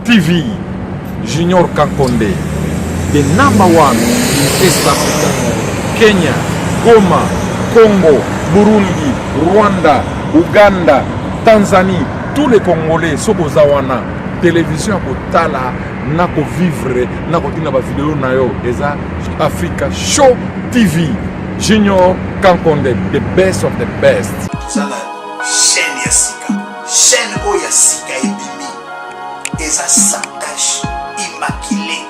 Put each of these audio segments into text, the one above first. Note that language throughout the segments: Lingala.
TV, Junior Kankonde, the number one in East Africa, Kenya, Goma, Congo, Burundi, Rwanda, Uganda, Tanzanie, tous les Congolais, Sokozawana, télévision à Kotala, Nako vivre, Nako tina ba vidéo na yo, Eza Africa Show TV, Junior Kankonde, the best of the best. Chaîne Yassika, chaîne Oyasika et Bimi, Eza Santash, immaculé.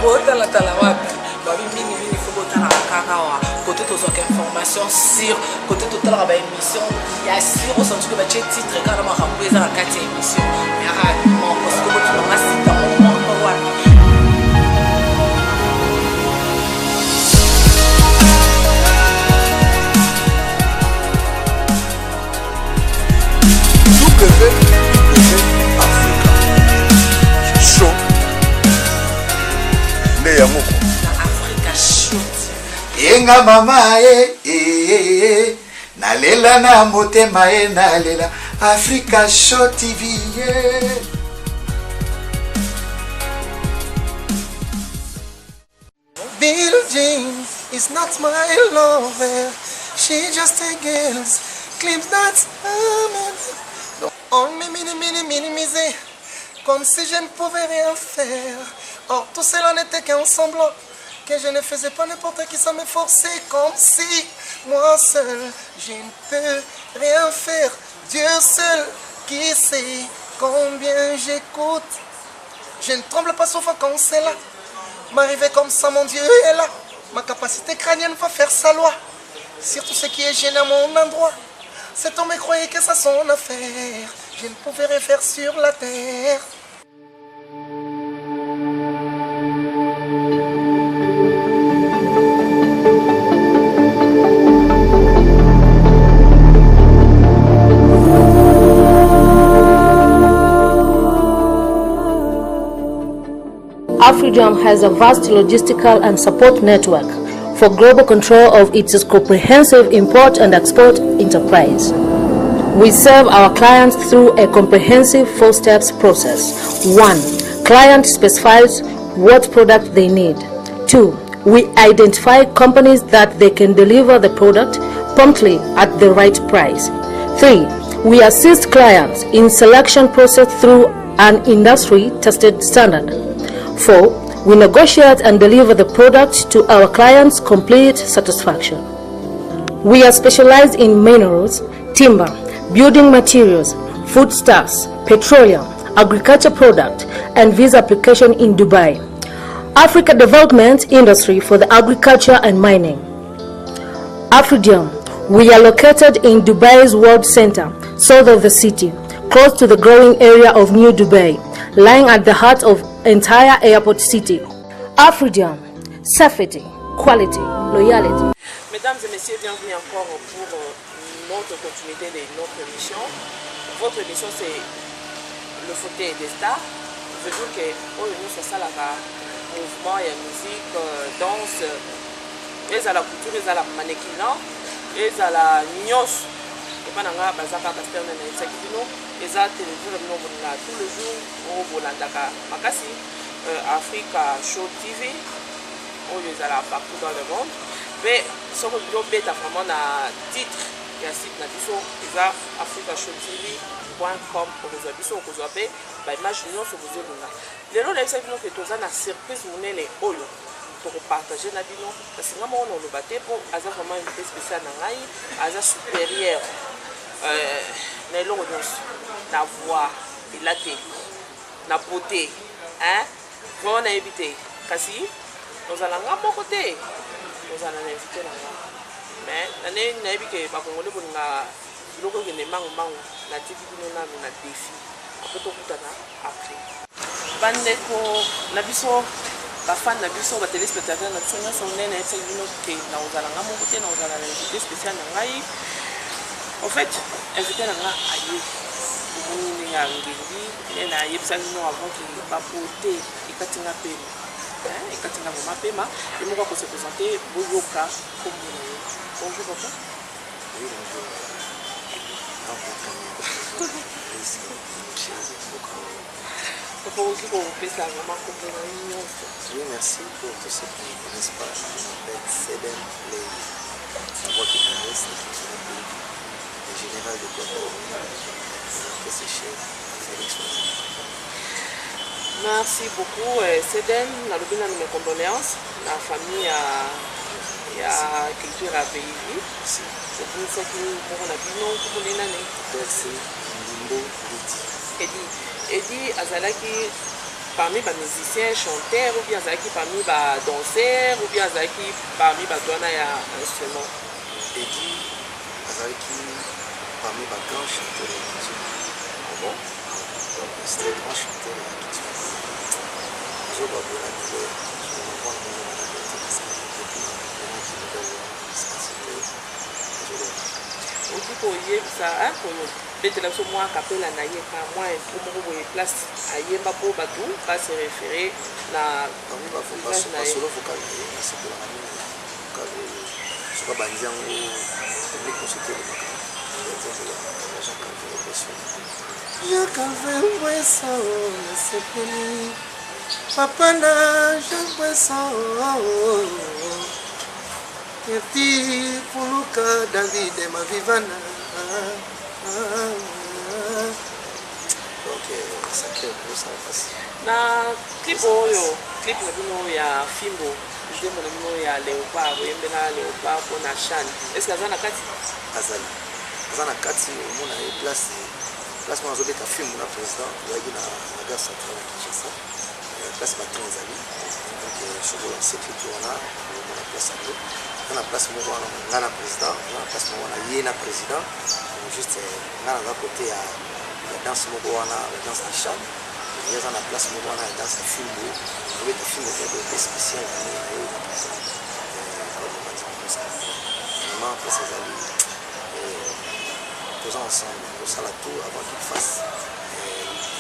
Botala wapi, babi mini faut botala kakawa, côté to sok information sur, côté total ba émission, ya sur au sens que ba titre quand ma rambo eza la 4 émission. Mais mon parce que tu m'as cité mon wapi. Africa Show Neyamoko Africa Show Yenga mama nalela na motema nalela Africa Show TV Bill Jean is not my lover. She just a girl. Claims that on me minimiser comme si je ne pouvais rien faire. Or tout cela n'était qu'un semblant, que je ne faisais pas n'importe qui sans m'efforcer, comme si moi seul je ne peux rien faire. Dieu seul qui sait combien j'écoute. Je ne tremble pas souvent quand c'est là. M'arriver comme ça, mon Dieu est là. Ma capacité crânienne va faire sa loi. Surtout ce qui est gêné à mon endroit. Cet homme croyait que ça son affaire. Je ne pouvais rien faire sur la terre. AfriJam has a vast logistical and support network for global control of its comprehensive import and export enterprise. We serve our clients through a comprehensive 4-steps process. 1. Client specifies what product they need. 2. We identify companies that they can deliver the product promptly at the right price. 3. We assist clients in selection process through an industry-tested standard. 4. We negotiate and deliver the product to our clients' complete satisfaction. We are specialized in minerals, timber, building materials, foodstuffs, petroleum, agriculture product, and visa application in Dubai. Africa Development Industry for the agriculture and mining. AfriJam. We are located in Dubai's World Center, south of the city, close to the growing area of New Dubai, lying at the heart of entire airport city. AfriJam, safety, quality, loyalty. Mesdames et messieurs, bienvenue encore pour notre continuité de notre émission. Votre émission c'est le fauteuil des stars. Je veux dire que nous sommes ça là, mouvement, il y a musique, danse, et à la couture, et à la mannequinat, et à la nyos. Et pas dans la bazaka pasteur na n'exakino, et à télévision là tous les jours au Bolandaka. Makasi Africa Show TV, où ils sont là partout dans le monde. Mais ce que vous avez vraiment un titre et un site nabiso, ils ont africashowtv.com pour vous abiso pour vous appeler. Bah imaginons ce que vous avez là. Les gens là ils savent que tous en a surprise monnaie oyo pour partager na bino parce que moi on le battait pour avoir vraiment une invité spéciale na ngai, avoir supérieur na longo na voix et la tête, na beauté, hein? Bon on a évité kasi nous allons à mon côté. Nous allons inviter là. Mais l'année n'a pas que par contre on a logo qui ne manque la tiki nous na défi. Après tout après. Bandeko na biso ba fan na biso ba téléspectateurs na biso na sonné na etse bino ke na ozala nga mo côté na ozala na invité spécial na ngai. En fait, invité na nga aye. Ni nga ngi na yebisa bino avant que ba poté ikatinga pe. Et quand il a mon paiement, il m'a se présenter Boyoka comme bonjour papa. Oui, bonjour. okoki kopesa vraiment kombo na yo nyonso. Dieu merci pour tous ceux qui ne connaissent pas. Je m'appelle Seden Lei, la voix qui caresse, le général de Congo, c'est cher, Félix. Merci beaucoup Seden, nalobi nanu mes condoléances na famille ya culture ya pays. Obunisaki moko na bino komoni nani? Merci, Ndimbo Liti. Edi azalaki parmi les musiciens, chanteurs, ou bien azalaki parmi les danseurs, ou bien azalaki parmi les douanes à instruments. Edi azalaki parmi les grands chanteurs de la culture. Donc c'est un grand chanteur de la culture. Je vois que la nouvelle, je vais voir le nom de la culture parce que oki koyebisa betela biso mwa kapela na ye ka mwa info moko boye place ayemba mpo bato base référé na village na ye. basolo vocal na ye nasepelaka mingi soka bandi yango public consulté Jean Calvin Bouesson nasepeli papa na Jean Bouesson Eti Puluka David Mavivana. Donc ça crée un peu ça passe. Na clip oyo clip na bino ya Fimbo nzembo na bino ya Léopard oyembela Léopard mpo na Chan est-ce que aza na kati? Azali aza na kati omona ye place mwana azobeta filme na président oyaki na gare centrale ya Kinshasa place baton ezali donc soki olanse clip wana omona place yango na place moko wana nga na président na place moko wana ye na président juste nga naza kote ya danse moko wana la danse de Chan ye aza na place moko wana ya danse ya filme obeta filme okobe spécial na ye na président vraiment place ezali tous ensemble osala tout avant qu'il fasse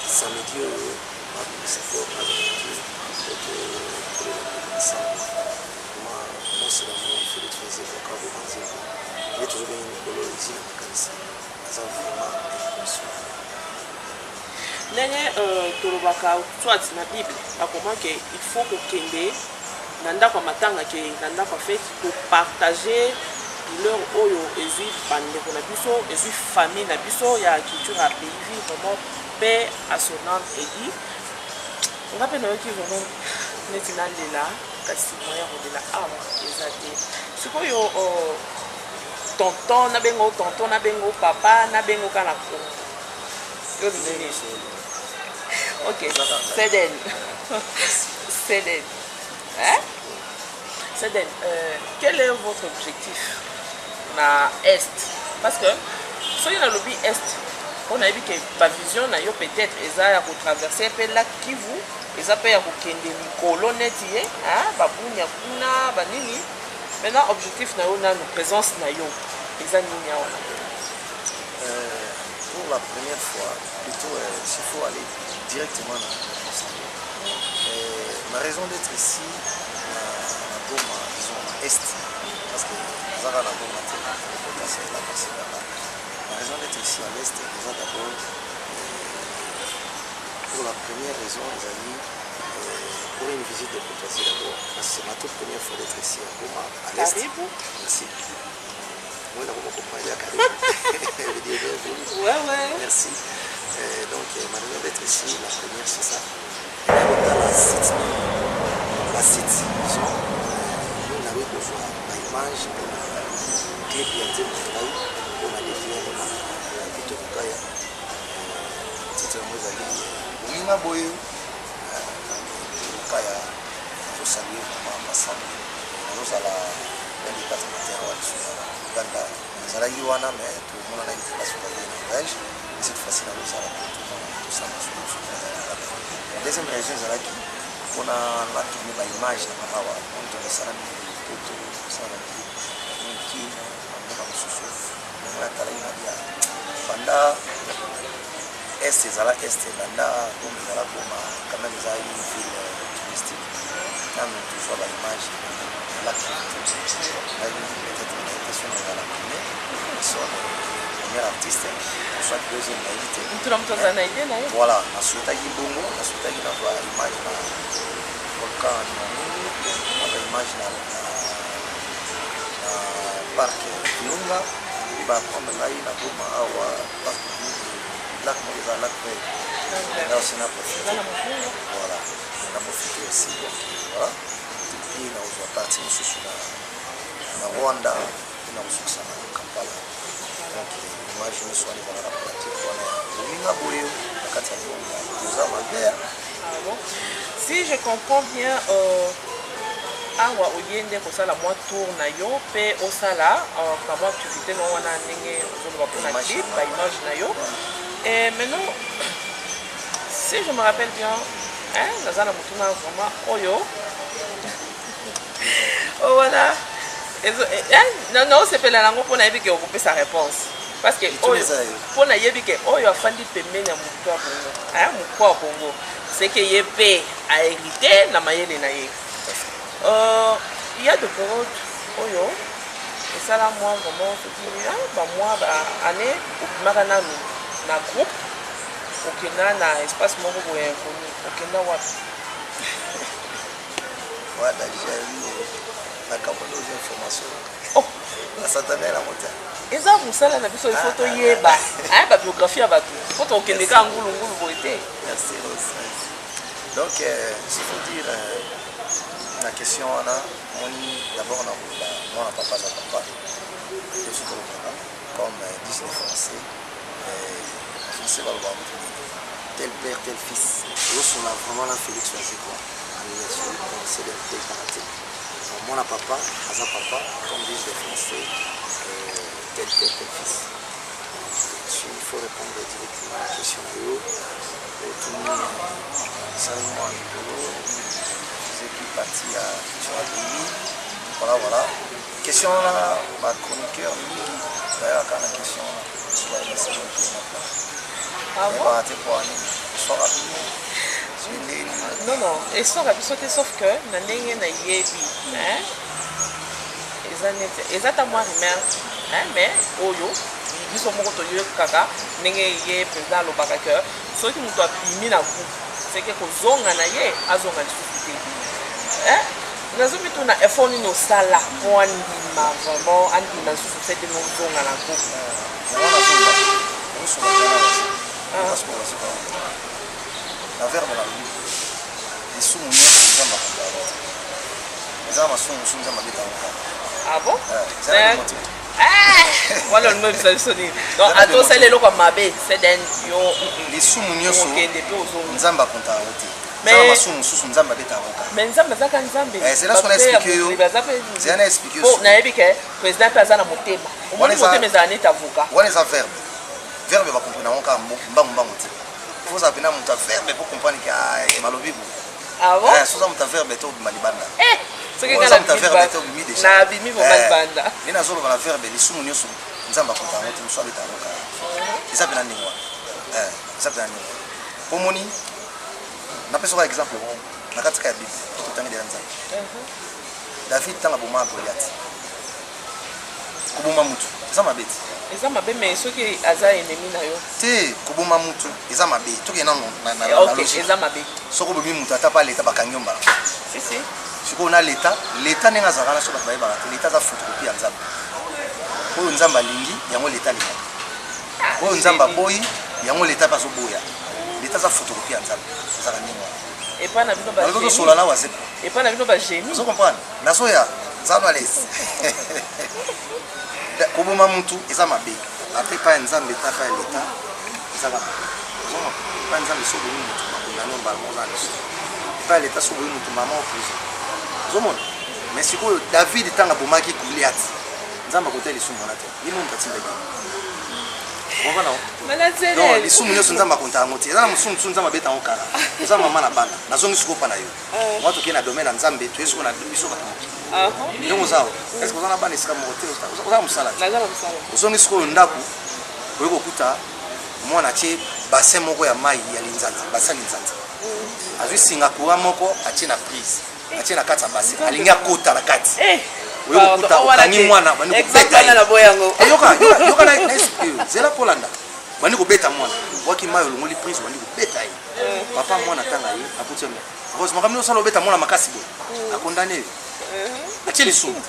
samedi oyo babimisa po azalaki ensemble mwasi na moi Félix Fazil bakabo banzembo ye tozobenge mikolo ezi na makanisi aza vraiment conscient ndenge tolobaka soit na bible bakomaka il faut kokende na ndako ya matanga ke na ndako ya fete kopartage douleur oyo ezwi bandeko na biso ezwi famille na biso ya culture ya pays vraiment paix à son âme edi nga mpe nayoki vraiment neti nalela kasi moya kolela awa eza te sikoyo tonton nabengo tonton nabengo papa nabengo kana kongo yo ndenge ok Seden Seden Seden quel est votre objectif na est parce que soki nalobi est mpona yebi ke bavision na yo peut-être eza ya kotraverse mpe lac Kivu eza mpe ya kokende mikolo neti ye babunya kuna banini maintenant objectif na yo nanu présence na yo eza nini awa na pour la première fois plutôt s'il faut aller directement dans ma raison d'être ici na Goma disons na est parce que ezaka na Goma te potentiel la passer la raison d'être ici à l'est déjà d'abord pour la première raison ezali pour une visite de courtoisie d'abord parce que c'est ma toute première fois d'être ici à Goma à l'est. Merci. Moi là on comprend bien Karibu. Ouais. Merci. Donc ma raison d'être ici la première c'est ça. La site disons on avait besoin d'image pour la clip ya Nzembo Ngai pour la définir na Vito Kaya. Titre moi ezali Linga Boye Kaya je salue vraiment ensemble nous ala dans les 4 matins à Uganda ezalaki wana mais tout le monde a une place sur le village cette fois-ci na nous ala tout ça la deuxième raison ezalaki mpona na tourner ba image na mawa on tonesala poto sala ki mboka mosusu na talai na dia banda est ezala est banda donc ezala Goma quand même ezala une ville touristique quand même toujours ba image la qui peut-être une question de la première premier artiste, soit deuxième invité. Voilà, on a souhaité qu'il bongo, on a souhaité qu'il avoir l'image de volcan, on a l'image de parc Virunga, il va prendre là, il a beau parc lac Moriza, lac Vert. Là aussi, on a profité. Voilà, on a profité aussi. Voilà. Et on a parti sur la Rwanda, on a reçu ça dans Kampala. Donc, l'image me soit allée dans la pratique. Si je comprends bien, awa oyende kosala mwa tour na yo pe osala ka mwa activité no wana ndenge ozoloba mpona clip ba image na yo. Et maintenant, si je me rappelle bien, naza na mutuna vraiment oyo oh voilà, non sepela nango mpona yebi ke okopesa réponse. Parce que pour na yebi ke oyo afandi pembeni ya mutu ya bongo mukwa wa bongo c'est que ye pe a hérité na mayele na ye. Il y a de périodes oyo esala moi vraiment soki ba moi ba année okimaka nanu na groupe okenda na espace moko boye inconnu okenda wapi voilà j'ai eu la capacité d'information la satanelle la montagne. Eza musala na biso ifo toyeba ba biographie ya bato fo tokendeka ngulungulu boye te. Merci. Donc s'il faut dire la question là d'abord on a moi papa comme disent les français français va le voir tel père tel fils on a vraiment la Félix choisi quoi c'est le tel caractère moi la papa asa papa comme disent les français tel père tel fils il faut répondre directement à la question tout le monde seulement qui partit sur la pays. Voilà. Question là, ma chroniqueur, d'ailleurs, quand la question là, je vais laisser le plus maintenant. Ah bon? Non, et ça va sauter sauf que na ndenge na yebi, ezata moi rien, mais oyo, biso moko to yo kaka, ndenge ye président lobaka que soki muto apimi na groupe, c'est que kozonga na ye azonga lisusu te. Nazomi tuna effort ni no sala po andima vraiment andima lisusu te no zonga na groupe. Parce que la verbe la vie les sous mouniers sont dans ma les armes sont dans ma bête. Ah bon? Voilà le même ça sonne. Donc à toi c'est les locaux mabé c'est den yo les sous mouniers sont nzamba konta route. Mais nzamba zaka nzambe. C'est là ce qu'on a expliqué yo. C'est un expliqué. Oh na yebi ke président paza na motema. O moni motema za neta avocat. Wana za verbe. Verbe va comprendre on ka mbambo te. Faut ça venir monter verbe pour comprendre que malobi. Ah bon? So ça monter verbe to malibanda. Ce que kana verbe to bimi déjà. Na bimi bo malibanda. Ni na zolo la verbe les sous munyo so nzamba konta on so beta avocat. Ça peut nani moi. Ça peut nani. Pomoni na pesa par exemple na katika ya Bible tutani de nzamba. David tanga boma Goliath. Kubuma mutu. Ça m'a bête. Eza mabe mais soki aza ennemi na yo. Te kubuma mutu eza mabe. Toke na OK, eza mabe. Soko bomi mutu ata pa leta bakanyomba. Si. Siko na leta nenga zakana so ba ba leta za photocopie ya nzamba. Oyo nzamba lingi yango leta leta. Oyo nzamba boyi yango leta pa so boya. Leta za photocopie ya nzamba. Zaka ningo. Et pas na bino ba. Aloko sola na waze. Et pas na bino ba génie. Vous comprenez? Na soya zano à l'aise. Kubuma mutu eza mabe ape pa nzambe ta pa leta eza ba zoma pa nzambe so boyi mutu na nomba mona leso pa leta so boyi mutu mama opuse zoma mais siko David tanga bomaki Goliath nzamba kote lisumu na te yimo mtatimba ki on va non malazele non lisumu nyoso nzamba konta ngoti eza musumu nzamba beta okara eza mama na bana na zongi siko pa na yo watu kena domaine na nzambe tu esko na biso ba ndongo zawo est-ce que vous en avez des camotes vous avez musala uzongi siko ndaku oyeko kuta mwana tie bassin moko ya mai ya linzanza bassin linzanza azwi singa courant moko atie na prise atie na kati ya bassin alinga kota na kati okangi mwana bandi yoka na zela polanda bandi kobeta mwana waki mayo longoli prise bandi kobeta ye papa mwana tanga ye akuti heureusement comme nous allons beta mwana makasi bo akondane atie lisumu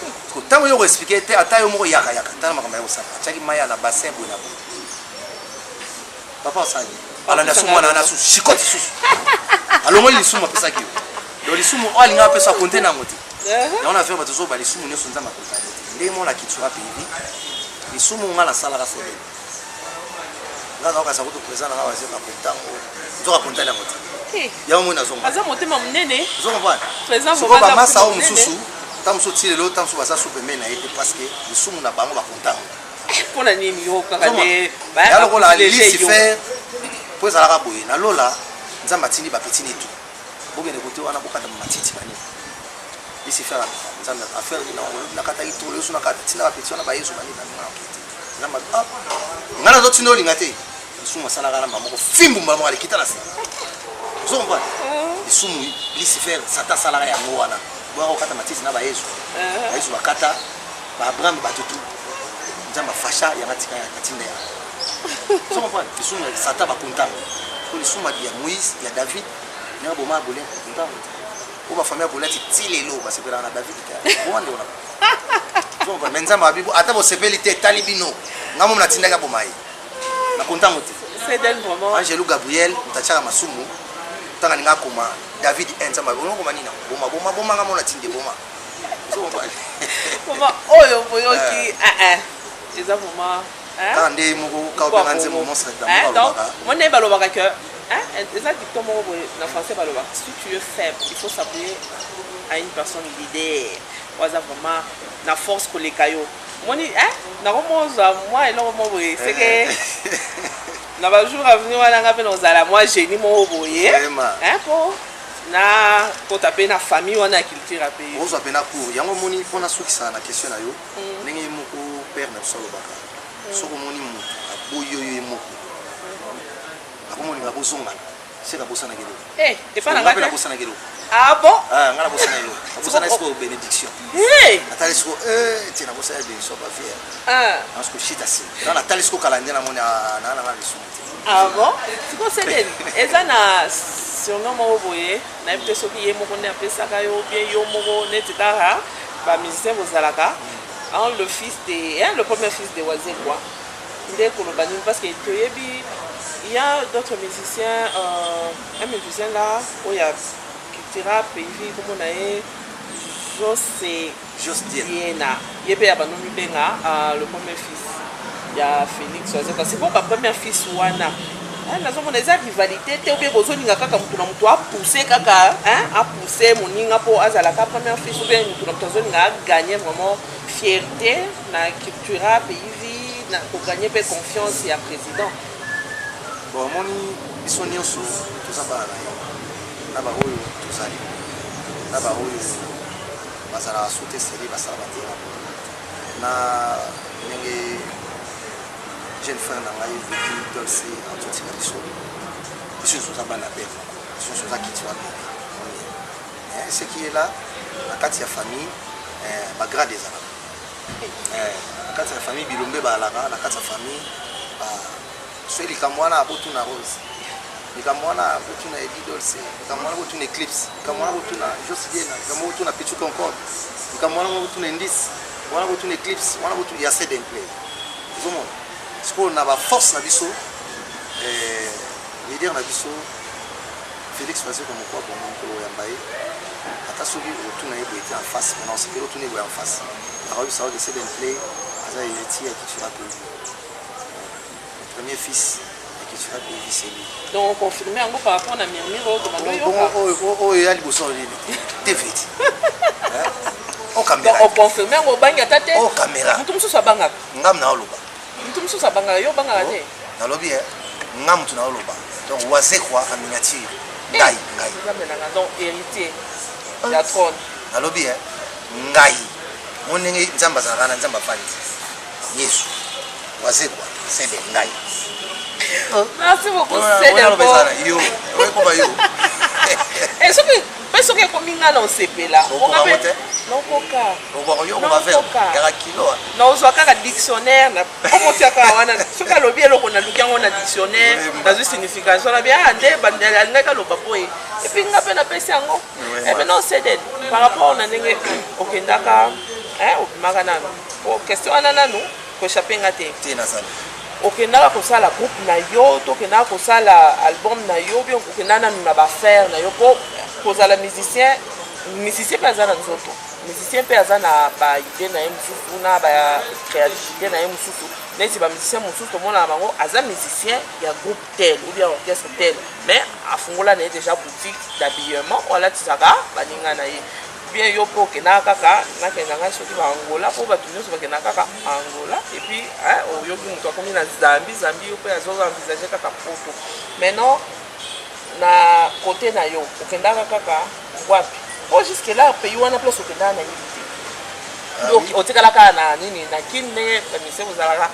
tango yo expliquer te ata yo moko yaka tala makambo ya kosala atiaki maya na bassin boye na boye papa osali alanda sumu wana na susu shikoti susu alongoli lisumu apesaki yo do lisumu o alinga apesa konte nango te on a fait bato zo ba lisumu nyonso nzamba kontane te nde mona kitu ape hivi lisumu nga na sala ka solo nga na okasa kutu présent na waze ka kontango nzoka kontane nango te ya mo na zongo aza motema munene zongo bwana présent ko ba masa o mususu tamso tile lo tamso basa soupe mena ete parce que lisumu na bango ba kontango pona nini yo kaka de ba ya lokola lisi faire poza la boye na lola nzamba tindi ba petini tout bogene kote wana bokata matiti bani lisi faire nzamba affaire na kata itolo so na kata tina ba petini na ba yeso bani na okiti na ma ngana zo tino lingate lisumu sala kana mamoko fimbu mbamo ali kitala sa zomba lisumu lisi faire sata sala ya ngwana bwa kata matiti na ba yeso yeso bakata ba abraham batutu nzamba fasha ya matika ya katinda ya zomba lisumu sata ba kontango ko lisumu ya Moïse ya David na boma bolé kontango ko ba famille bolé tilelo ba sepela na David ka bonde ona zomba menzamba bibu ata bo sepeli te talibino ngamo na tinda ka bomai na kontango te c'est d'elle vraiment Angelo Gabriel mtachaka masumu tanga ninga koma David enzamba bongo koma nina boma ngamo na tinde boma zomba comment oyo boyoki eza vraiment quand ndé moko ka openga nzembo monstre da donc mon ne balobaka que eza dicton moko boye na français balobaka si tu es faible il faut s'appuyer à une personne leader waza vraiment na force koleka yo moni na komoza moi eloko mo boye c'est que na ba jour à venir wana ngape nozala moi génie mo boye po na ko taper na famille wana culture ape ozo apena cour yango moni pona sukisa na question na yo ndenge moko père na solo baka soko moni mu aboyo yo moko akomoni ngabozonga seka bosana kelo et pas na ngata bosana kelo ah bon ngala bosana kelo bosana esko bénédiction atali esko tina bosana bénédiction ba fier parce que shit asi dans la talisco calendrier na moni na ngala bisu ah bon siko c'est eza na surnom mo boye na peut soki ye moko ne apesaka yo bien yo moko netikara ba musicien bozalaka le fils de le premier fils de Wazé quoi ndé kolobani parce que toyebi il y a d'autres musiciens un musicien là où il y a cultura pays comme on a Josdiena yebe ya banomi benga le premier fils il y a Félix Wazé c'est bon ba premier fils wana nazo mona eza rivalité te obe bozoninga kaka mutu na mutu a pousser kaka a pousser moninga po azala ka premier fils ou bien mutu na mutu azoninga gagner vraiment fierté na cultura pays na ko gagner pe confiance ya président bon moni biso nyonso tozabala na ba oyo tozali na ba oyo bazala soute série basala batera na ndenge jeune frère na ngai vécu dolce en tout cas biso tozabala pe biso tozakiti wa pe ce qui est là la kati ya famille ba grade ezala la kati ya famille bilombe balaka la kati ya famille soit likamwana abotuna rose likamwana abotuna edidolce likamwana abotuna eclipse likamwana abotuna josidiena likamwana abotuna pichu concorde likamwana abotuna indice wana abotuna eclipse wana abotuna ya sed and play zomo siko na ba force na biso leader na biso Félix Wazé comme quoi bon mokolo ya mbaye ata soki otuna ye boyete en face mais non c'est que otuna ye boye en face na rabi ça de sed and play aza héritier ya kitu rapi premier fils et qui sera payé c'est lui. Donc on confirme en par rapport à Mirmiro de oh il y a les bossons lui. David. Au caméra. Donc on confirme en banga tate. Au caméra. Mutum so banga. Ngam na oloba. Mutum so banga yo banga te. Na lobi ngam tu na oloba. Donc Wazé quoi en miniature. Ngai. Donc héritier. La trône. Na lobi ngai. Moningi nzamba za kana nzamba fani. Yesu. Wazé quoi. C'est des ngai. Merci beaucoup. C'est des ngai. Yo. Ouais comment yo. Et ce que comme il a lancé là. On a Nokoka. Yo on va faire un kilo. Non, on a dictionnaire. Comment tu as ce que l'objet on a le dictionnaire dans une signification. On a bien andé, et puis on a peine à passer en haut. Et maintenant c'est par rapport à n'engé au Kendaka, au Magana. Pour question anana nous, que chapin a été. Okendaka kosala groupe na yo to okendaka kosala album na yo bien okendana na ba faire na yo po kozala musicien pe aza na nzoto musicien pe aza na ba idée na ye mosusu na ba créativité na ye mosusu neti ba musicien mosusu tomona bango aza musicien ya groupe tel ou bien orchestre tel mais afungola na ye déjà boutique d'habillement wala tisaka baninga na ye bien yo po okendaka kaka nakendanga soki ba Angola po bato nyonso bakendaka kaka Angola et puis oyoki moto akomi na Zambie yo pe azoka envisager kaka poto maintenant na côté na yo okendaka kaka wapi po jusque là pays wana place okendaka na ye donc otikalaka na nini na kine bamise kozalaka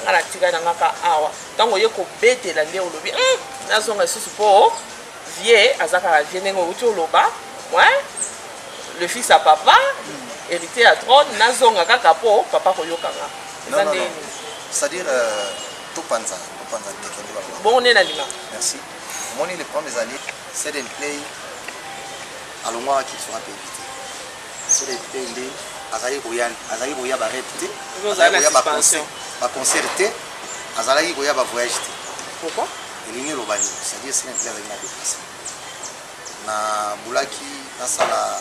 ngana tika na ngaka awa ntango oye kobetela nde olobi nazonga lisusu po vie azaka vie ndenge outi oloba le fils à papa, hérité à trône, nazonga kaka po papa koyokanga. Non. C'est-à-dire tout panza bon on est là lima. Merci. Mon les premières années, c'est des play à l'ombre qui sera évité. C'est des play azali boya ba répété. Ba concerté, azali boya ba voyage. Pourquoi? Elini lobani, c'est-à-dire c'est un play avec la déplace. Na bulaki na sala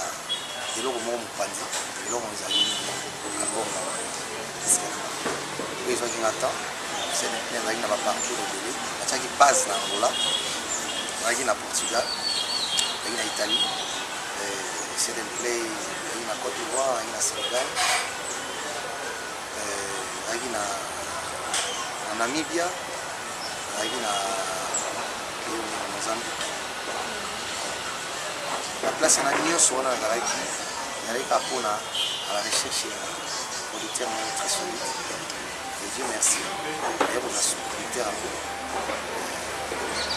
eloko moko mopanzi eloko ezali album oyo ezwaki nga temps ezalaki na baparcours ebele batiaki base na Angola ezalaki na Portugal ezalaki na Italie Seden Play ezalaki na Côte d'Ivoire ezalaki na Sénégal ezalaki na Namibia ezalaki na Mozambique. La place en Agnion sur la Galaxie, il y a les capons à la recherche producteur très solide. Et Dieu merci. D'ailleurs, on a ce producteur à nous.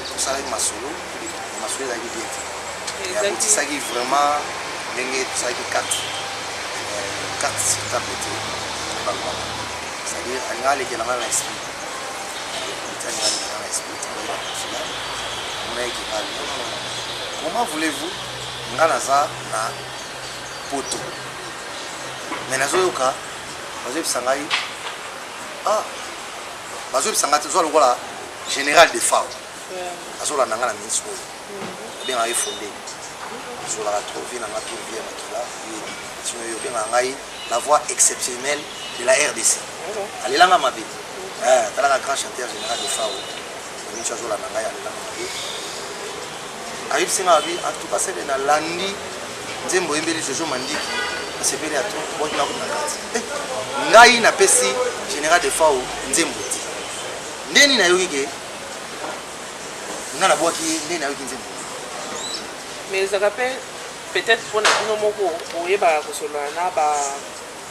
Tout ça avec ma solo est bien. Et à côté, ça qui vraiment, tout ça qui 4 sur ta côté. C'est-à-dire, il y a les gens qui ont l'esprit. Comment voulez-vous? Nganaza na poto mais nazoyoka bazobisangai bazobisanga te zwa lokola général de FAO azolanda nga na ministre oyo obengaka ye fonde azolaka trop vie nanga to vie ya makila sino oyo obengaka ngai la voix exceptionnelle de la RDC alelanga mabe talaka grand chanteur général de FAO mincho azolanda ngai alelanga mabe Arrive Singa abi en tout cas c'est na landi nzembo embeli Jojo Mandiki asepeli ato boti na kati ngai na pesi général de FAO nzembo ti ndeni na yoki ke ngana boki ndeni na yoki nzembo mais ça rappelle peut-être pour nous moko oyeba ko solo na ba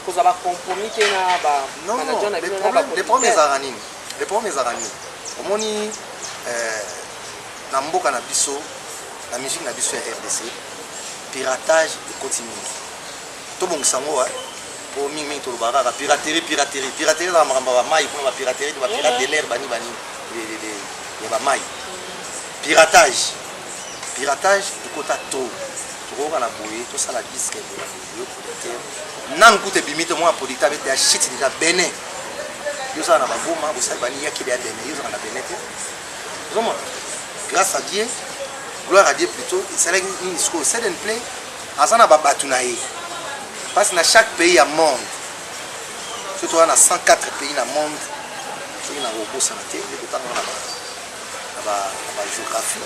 ko za ba compromis na ba manager na bino na ba les premiers aranini omoni na mboka na biso la musique na biso ya RDC piratage et continue to bongisango po mingi to baraka piraterie la mamba ba mai pour ba piraterie ba pirate de l'air bani ya ba mai piratage de kota to kana boye to sala disque de la yo producteur nan kute bimite moi producteur avec des shit déjà Bénin yo ça na ba goma bo sa bani ya ki ya Bénin yo ça na Bénin vraiment grâce à Dieu. Gloire à Dieu plutôt, c'est une histoire. C'est une plaie. Azana babatunaye. Parce que dans chaque pays à monde, surtout dans 104 pays dans le monde, il y a un robot santé, il y a la géographie.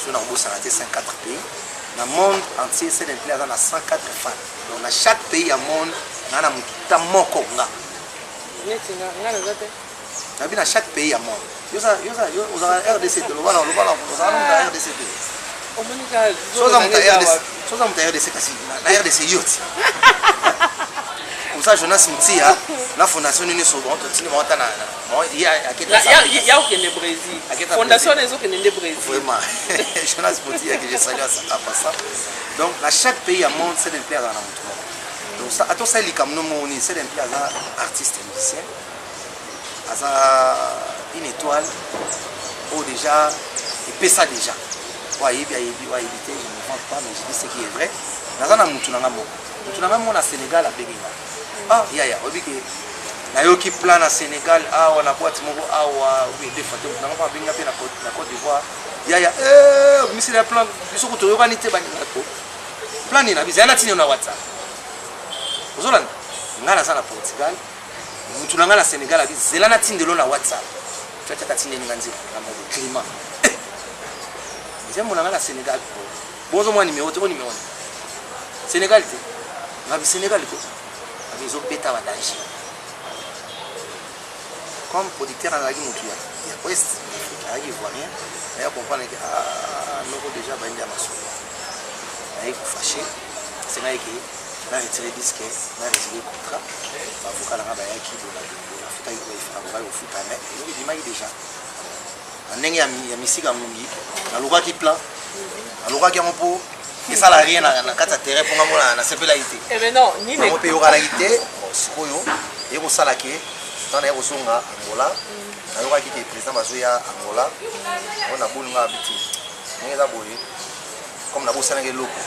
Sur le robot santé, 104 pays. Dans le monde entier, c'est une plaie dans 104 fans. Donc dans chaque pays à monde, il y a un moko. Dans chaque pays à monde. Yo RDC de l'Ovala, RDC. RDC kasi na RDC yoti. Comme ça Jonas Mtia la fondation nini so bon totini monta na il y a aucun Brésil fondation les autres ne Brésil vraiment Jonas Poti que je salue à passant donc à chaque pays à monde c'est des plaires dans la montre donc ça attends ça les kamno moni c'est des plaires artiste musicien asa une étoile ou déjà et peut ça déjà ouais éviter je ne pense pas mais je dis ce qui est vrai nazana mutu nanga mo na Sénégal a beginga ah ya obike na yoki plan na Sénégal awa na boîte moko awa ou des fois donc nanga pa benga pe na Côte d'Ivoire ya misi na plan biso ko toyoka ni te ba ngako plan ni na bizana tini na WhatsApp ozolanda ngana sana Portugal mutu nanga na Sénégal abi zela na tindelo na WhatsApp tata tindi nganzi na mo climat j'aime na Sénégal bonzo moi numéro Sénégal te Sénégal ko ils ont pété à danger comme producteur à la guimautuya il y a ouest il voit rien mais on comprend que nous déjà bandé à masso il faut fâcher c'est là que na retirer disque na retirer contrat avocat là ba yaki de la futa il va au futa mais il m'a déjà ndenge ya misika mungi na loka ki plan na loka ki mpo et ça la rien na kata terrain pour ngamo na sepela ité et mais non ni les pays okala ité sikoyo et ko sala ke tana ko songa Angola na loka ki président bazoya Angola on a boulunga habiti ndenge za boye comme na bo sana ke loko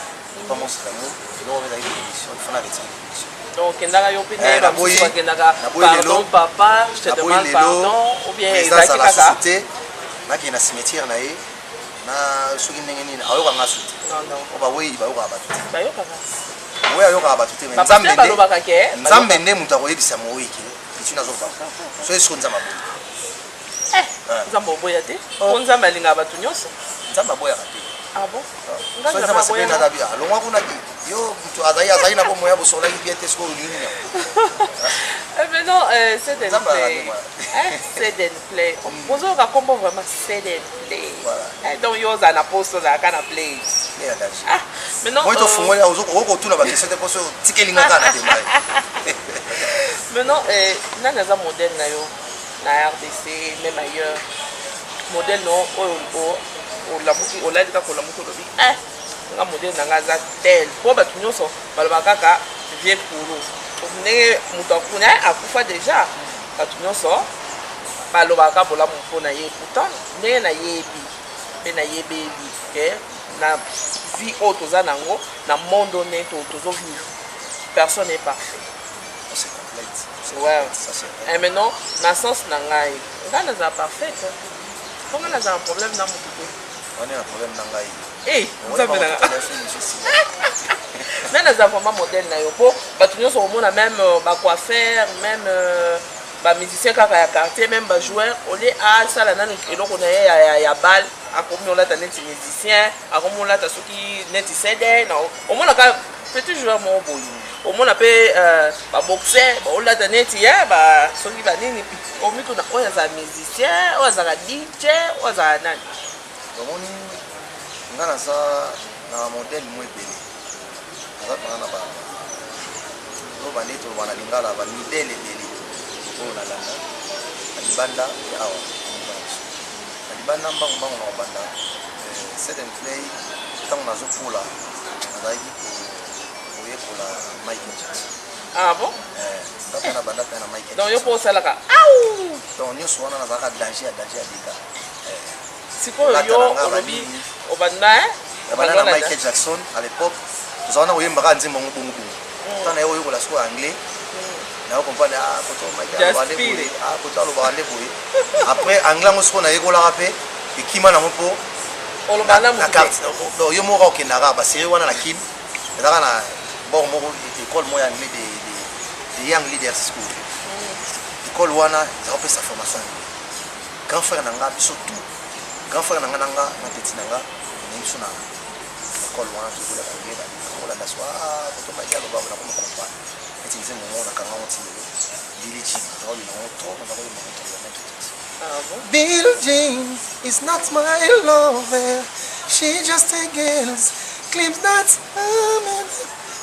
pas mon salamu donc on a une émission il faut la retirer l'émission donc kendaka yo pene ba musu kendaka pardon papa je te demande pardon ou bien exact kaka naki na cimetière na ye na soki ndenge nini ayoka nga suti non oba oui bayoka abatu bayoka oui ayoka abatu te nzambe nde mutu akoyebisa moyiki itu nazoba so eso nzambe aboya nzambe oboya te po nzambe alinga abatu nyonso nzambe aboyaka te ah bon so nzambe asepeli na tabi alongwa kuna yo mutu azali na bomoya bosolaki bien te sikoyo nini mais non c'est des play c'est des play bonjour ka kombo vraiment c'est des play donc yo za na post za kana play ah mais non moi to fungola ozoko tuna ba question te poso tikelinga kana te mai mais non nana za modèle na yo na RDC même ailleurs modèle non o la muki o la dika ko la muki lobi nga modèle nanga za tel po ba tunyoso baloba kaka vie kuru ndenge mutu akuna akufa déjà bato nyonso balobaka bolamu mpona ye pourtant ndenge nayebi mpe nayebebi ke na vie oyo toza nango na monde one tozovivre personne n'est parfait ouais maintenant na sens na ngai nga nazala parfaite mponga nazala un problème na motu te on est un problème na ngai nzambe nanga mais nazala vraiment modèle na yo mpo bato nyonso komona même bacoiffeur même bamusicien kaka ya quartier même bajoueur olie asala nano eloko na ye ya bal akomi olata neti musicien akomi olata soki neti cd omonaka petit joueur moko boye omona mpe baboxer baolata neti ye soki banini omituna oyo azala musicien oyo azala dj oyo azala nani omoni nga naza na modèle mo ebele naza mpanga na oyo bande toloba na lingala bamidele ebele oyo nalanda na libanda ya awa na libanda mbangu na kobanda set and play ntango nazopola nazalaki koyekola Michael Jackson ah bon ntango na banda mpe na Michael donc yo mpo osalaka au donc nyonso wana nazalaka danger ya deka sikoyo yo olobi obanda na Michael Jackson à l'époque tozalana koyembaka nzembo ngo bongo ntango na ye oyekola sikoyo anglais na comprendre koto Michael bande boye koto alobaka nde boye après anglais yango sikoyo nayekolaka mpe ekima nango mpo na carte yo moko okendaka baserie wana na kim ezalaka na bor moko école moko ya anglais de young leaders school école wana ezakopesa formation grand frère na nga biso tout grand frère na petit na nga biso na école wana tokola koyeba kolanda so koto Michael obaba na comprendre eti nzembo ngo na kanga motindelo Billie Jean azali na moto na bazali na moto ya Michael Jackson. Billie Jean is not my lover, she just a girl claims that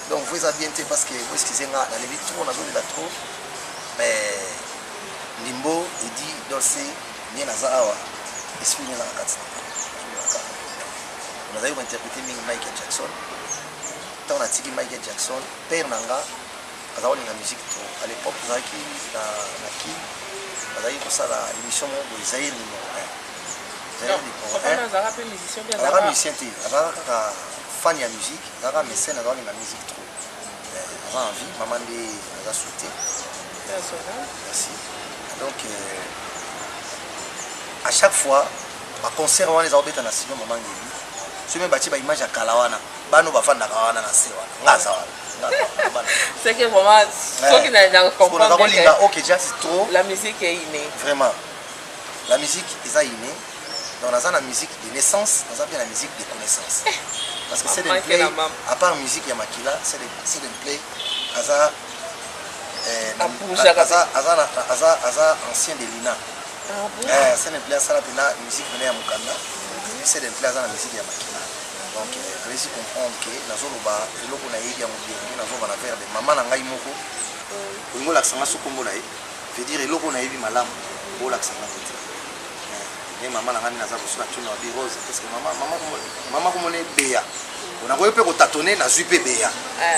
donc vous avez bien été parce que vous excusez moi dans les vies trop on a besoin de trop Ndimbo Edi Dossé bien Azawa esprit na kati on a eu interprété Michael Jackson tant on a tiki Michael Jackson père nanga azawali na musique trop à l'époque zaki na ki azali ko sala émission mo Isaïe numéro 1 Zara musicien te Zara fan ya musique Zara mécène azawali na musique trop Zara envie maman de Zara souhaité merci donc à chaque fois à concert on les a obéta na silo maman ngebi so même bati ba image ya kalawana bano bafanda kawana na sewa ngaza wana c'est que vraiment ceux qui n'ont comprendre OK déjà c'est trop la musique est innée vraiment la musique est innée dans la musique de naissance dans la musique de connaissance parce que c'est des play à part musique ya makila c'est des play aza aza ancien de Lina c'est des play ça la musique venait à Mukanda c'est des play la musique ya makila donc allez-y comprendre que nazoloba eloko na yebi ya mobiengi nazoba na verbe mama na ngai moko olingo laksanga sokombo na ye veut dire eloko na yebi malamu bo laksanga te mais mama na ngani naza kosula tuna bi rose parce que mama komone beya ona koyo pe ko tatone na zui pe beya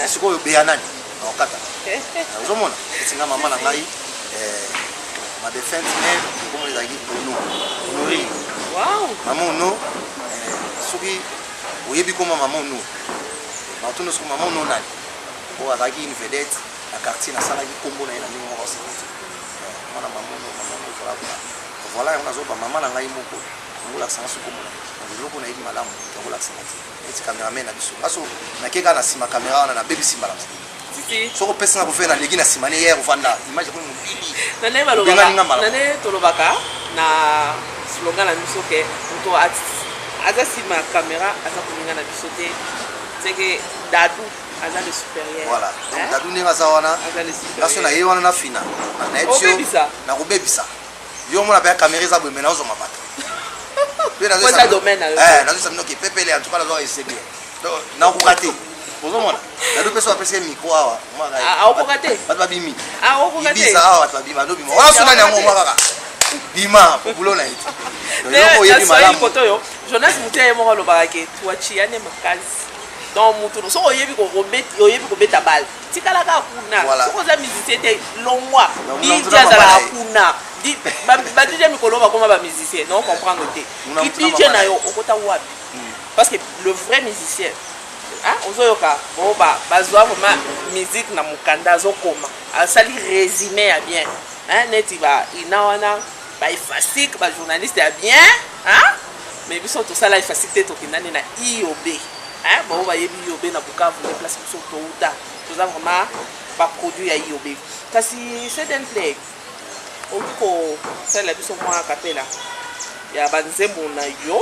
est-ce que beya nani na okata nazomona singa mama na ngai ma défunte mère komone zaki honori wow mama no soki oyebi koma mama no na tono so mama no nani o azaki une vedette na quartier na sala ki kombo na ina ndimo ko sekete mama mama no voilà on a zoba mama na ngai moko ngola sanga so kombo na loko na yebi malamu ngola sanga eti cameraman na biso aso na keka na sima camera wana na baby simba la soko pesa na kofela legi na sima ne hier vanda image ko mobili nane balobaka nane tolobaka na slogan la biso ke to aza sima caméra aza koninga na biso te c'est que Dadou aza le supérieur voilà donc Dadou ne aza wana aza le supérieur aso na ye wana na fina na ebso na kobebisa yo mona ba caméra za bo mena ozo mabata pe na ça domaine na zo samino ke pepele en tout cas la zo essayer donc na ko rater bozo mona Dadou peso apese micro awa mwa a okokate bat ba bimi a okokate bisa awa bat ba bima no bima wala sona nyango mwa kaka bima populo na iti loko yebi malamu koto yo Jonas Mutia mo lo barake tuachiane makazi dans mutu so oyebi ko beta bal tikala ka kuna so ko za musicien te longwa di jazala kuna di ba DJ mikolo ba koma ba musicien non comprendre te ki DJ na yo okota wapi parce que le vrai musicien hein ozoyoka boba bazwa vraiment musique na mukanda zo koma asali résumé à bien hein neti ba inawana ba efasik ba journaliste à bien hein mais biso tout ça là efacité to kinani na IOB hein bon ba yebi IOB na Bukavu les places biso to uta tout ça vraiment ba produit à IOB kasi c'est d'un play oko ça la biso moi capella ya banzembo na yo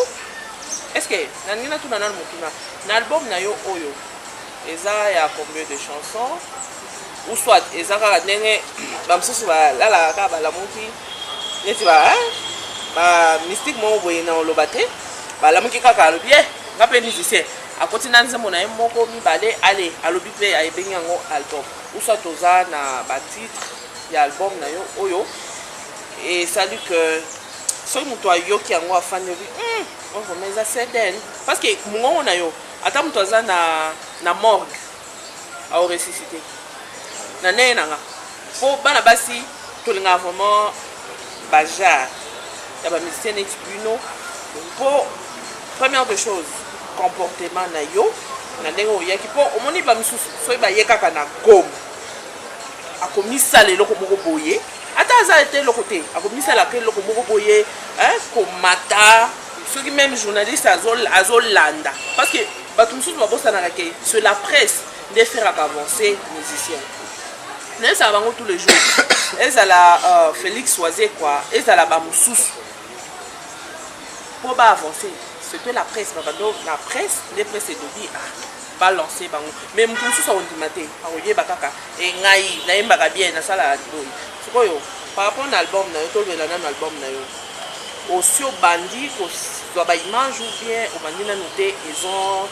est-ce que nanina tout na mutuna na album na yo oyo eza ya combien de chansons ou soit eza ka ndenge ba msusu ba la ka ba la muki neti ba ba mystique mo boye na olobate ba la muki kaka alobi ngape musicien akoti na nzembo na ye moko mibale ale alobi pe ya ebengi yango album ou soit toza na ba titre ya album na yo oyo et salut que soki moto ayoki yango afandi obi on remet ça c'est parce que mongo na yo ata moto aza na morgue a ressuscité na ndenge nanga po bana basi tolinga vraiment bajar ya bamusicien neti bino po première de chose comportement na yo na ndenge oyaki po omoni bamisusu soki baye kaka na gome akomisala eloko moko boye ata aza ete eloko te akomisalaka eloko moko boye komata soki même journaliste azolanda parce que bato mosusu babosanaka ke sur la presse nde feraka avancer musicien nezala bango tous les jours ezala Félix Oisé quoi ezala bamosusu po baavancer surtout la presse babando na presse nde presse elobi balancer bango mais moto mosusu akondima te akoyeba kaka engai nayembaka bien nasala boye sikoyo par rapport na album na yo tolobela nano album na yo osi obandi kozwa baimage ou bien obandi nano te ezon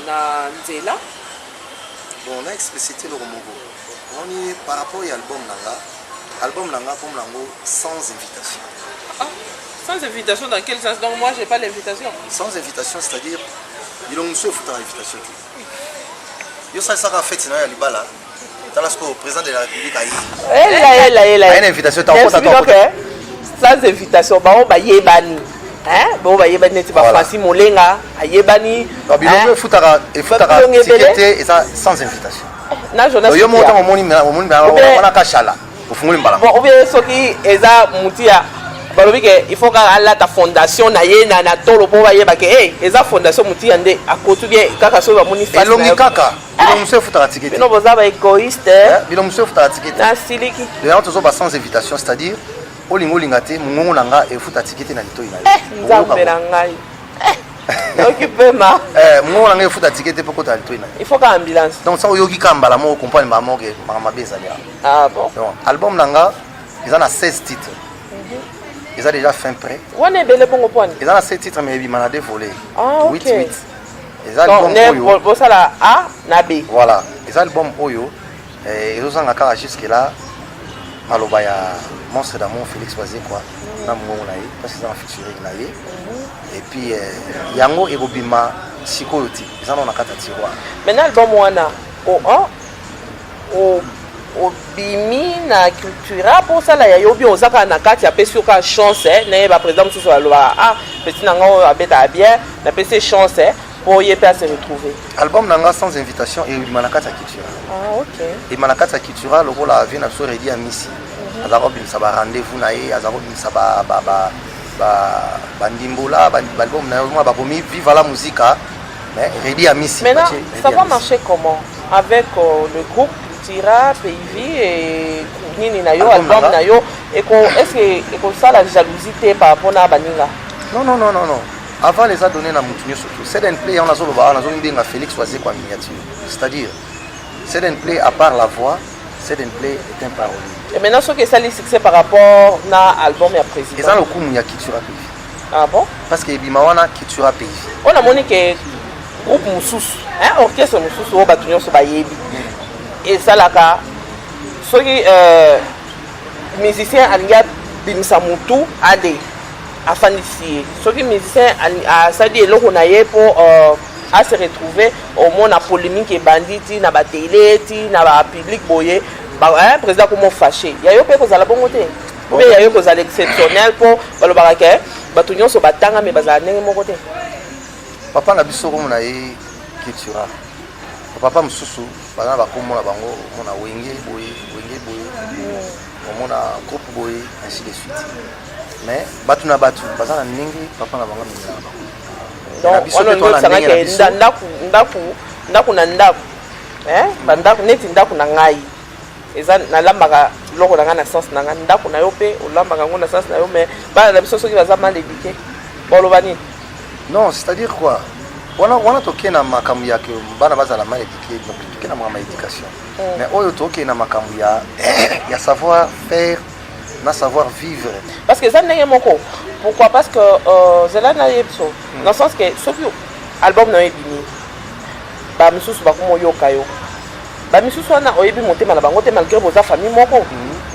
na nzela bon on a explicité le moko on y par rapport à l'album nanga Album nanga comme nango sans invitation. Ah, sans invitation dans quel sens? Donc moi j'ai pas l'invitation. Sans invitation, c'est-à-dire il ont monsieur foutre l'invitation. Yo ça a fait na ya libala. Talasco président de la République aïe. Elle une invitation sans invitation, bah on va yebani. Hein? Bon va yebani tu vas Francis Molenga, yebani. Babilongo futara et futara ticket et ça sans invitation. Na Jonas. Yo monta mon on a kachala. Ufunguli mbala. Bon, ou bien soki eza mutia balobi ke il faut ka ala ta fondation na ye na tolo po ba yeba ke eza fondation mutia nde akotu bien kaka so ba moni face. Elongi kaka. Bilongo monsieur futara ticket. Bino boza ba égoïste. Bilongo monsieur futara ticket. Na siliki. D'ailleurs tous ba sans invitation, c'est-à-dire olingo lingate mungongo nanga e futa ticket na litoi na ye. Nzambe na ngai. Occupé ma. Mungongo nanga e futa ticket pour kota litoi na ye. Il faut ka ambulance. Donc ça oyoki kambala mo comprendre ba mo ke ma beza lia. Ah bon. Donc album nanga ils en a 16 titres. Ils ont déjà fin prêt. On est belé bongo point. Ils en a 7 titres mais ils m'en a dévolé. Ah, 8 okay. 8. Ils album Oyo. Bon ça la A na B. Voilà. Les albums Oyo ils ont encore jusque là maloba ya Monstre d'amour Félix Wazé quoi. Na mongo na ye parce qu'ils ont featuring na ye. Et puis yango ekobima sikoyo ti. Ils en ont nakata tiroir. Maintenant album wana o bimi na cultura pour ça là yo bi ozaka na kati ya pesi ka chance na ba président mususu aloba petit nanga abeta bien na pesi chance pour y pas se retrouver. Album nanga sans invitation et manakata cultura. Ah OK. Et manakata cultura le rôle a vient sur Redi à Missi. Azaro bin saba rendez-vous na ye azaro bin saba bandimbola album na yo ba komi vive la musique mais Redi à Missi. Maintenant ça va marcher comment avec le groupe Tira, PIV et Nini Nayo, album Nayo, est-ce que ça la jalousie par rapport à Baninga? Non. Avant les a donné na Moutinho surtout. C'est un play, on a bien Félix Wazé quoi miniature. C'est-à-dire, c'est un play à part la voix, c'est un play est un parolier. Et maintenant, ce que ça les succès par rapport à l'album et à président. Et ça le coup il y a Kitura PIV. Ah bon? Parce que Bimawana Kitura PIV. On a montré que groupe Moussous, orchestre Moussous au Batunyo so bayebi. Et ça là ka soki musicien alinga bimisa mutu ade afandisi soki musicien a sadi eloko na ye pour à se retrouver au monde na polémique et banditi na ba télé ti na ba public boye ba président comment fâché ya yo pe ko za la bongo te ou bien ya yo ko za l'exceptionnel pour balobaka ke batunyo so batanga me bazala ndenge moko te. Papa na biso ko na ye Kitura. Papa mususu bana bakomona bango mona wenge boye mona groupe boye ainsi de suite mais batu na batu bazana ningi papa na bango minga donc on ngo sanga ke ndaku na ndaku bandaku neti ndaku na ngai eza na lambaka loko na na sens na ngai ndaku na yo pe olambaka ngo na sens na yo mais bana na biso soki baza mal éduqué boloba nini? Non, c'est-à-dire quoi? On a toqué na makambu ya ke bana bazala mal éduqué donc toqué na ma éducation mais oyo toqué na makambu ya savoir faire na savoir vivre parce que ça n'est moko pourquoi parce que zela na yepso dans le sens que ce album na ebini ba misusu ba komo yoka yo ba misusu na oyebi motema na bango te malgré boza famille moko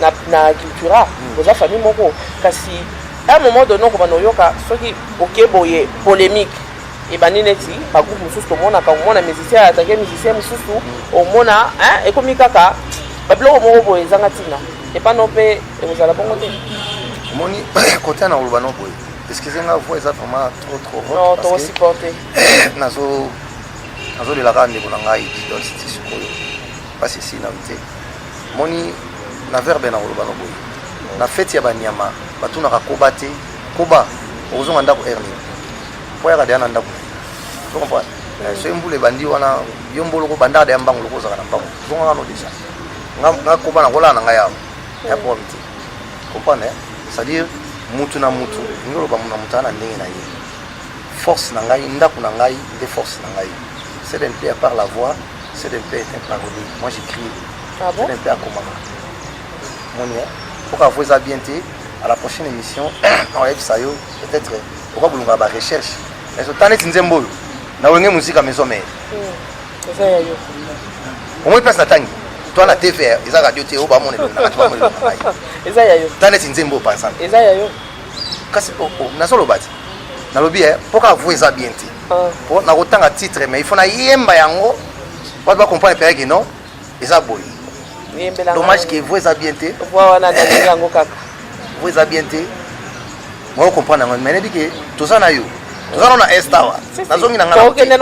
na cultura boza famille moko kasi à un moment donné ko ba no yoka soki okeboye polémique et banineti ba groupe mususu to mona ka mona musicien attaquer musicien mususu au mona et comme kaka ba bloko moko boye zanga tina et pas non pe et vous allez bongo te moni côté na urban no boye excusez-moi voix est vraiment trop non to supporter nazo de la rande ko ngai dans cette sikoyo parce que si na vite moni na verbe na urban no boye na fête ya banyama batuna ka kobate koba ozonga ndako erni po ya kadana ndako tu comprends so mbule bandi wana yombolo ko banda da mbango ko zaka na mbango zonga no déjà nga koba na kola na ngaya ya pomiti comprendre c'est-à-dire mutu na mutu ngolo ba muna mutana ndenge na ye force na ngai ndako na ngai de force na ngai c'est un peu à part la voix c'est un peu un parodie moi j'écris ah bon? C'est un peu à comment mon pour avoir ça bien té à la prochaine émission on va ça yo peut-être pourquoi vous ba recherche mais so tane tinzembo na wenge musique à maison mère ça ya yo au moins passe la tangi toi na TV eza radio te oba mona na katwa mona eza ya yo tane tinzembo par exemple eza ya yo kasi na solo bati na lobby poka vous eza bien ti po na kotanga titre mais il faut na yemba yango pas ba comprendre père que non eza boy dommage que vous eza bien ti voilà na yango kaka vous eza bien ti moi comprendre mais ne dit que tout ça na yo tout ça na estawa na zongi na ngala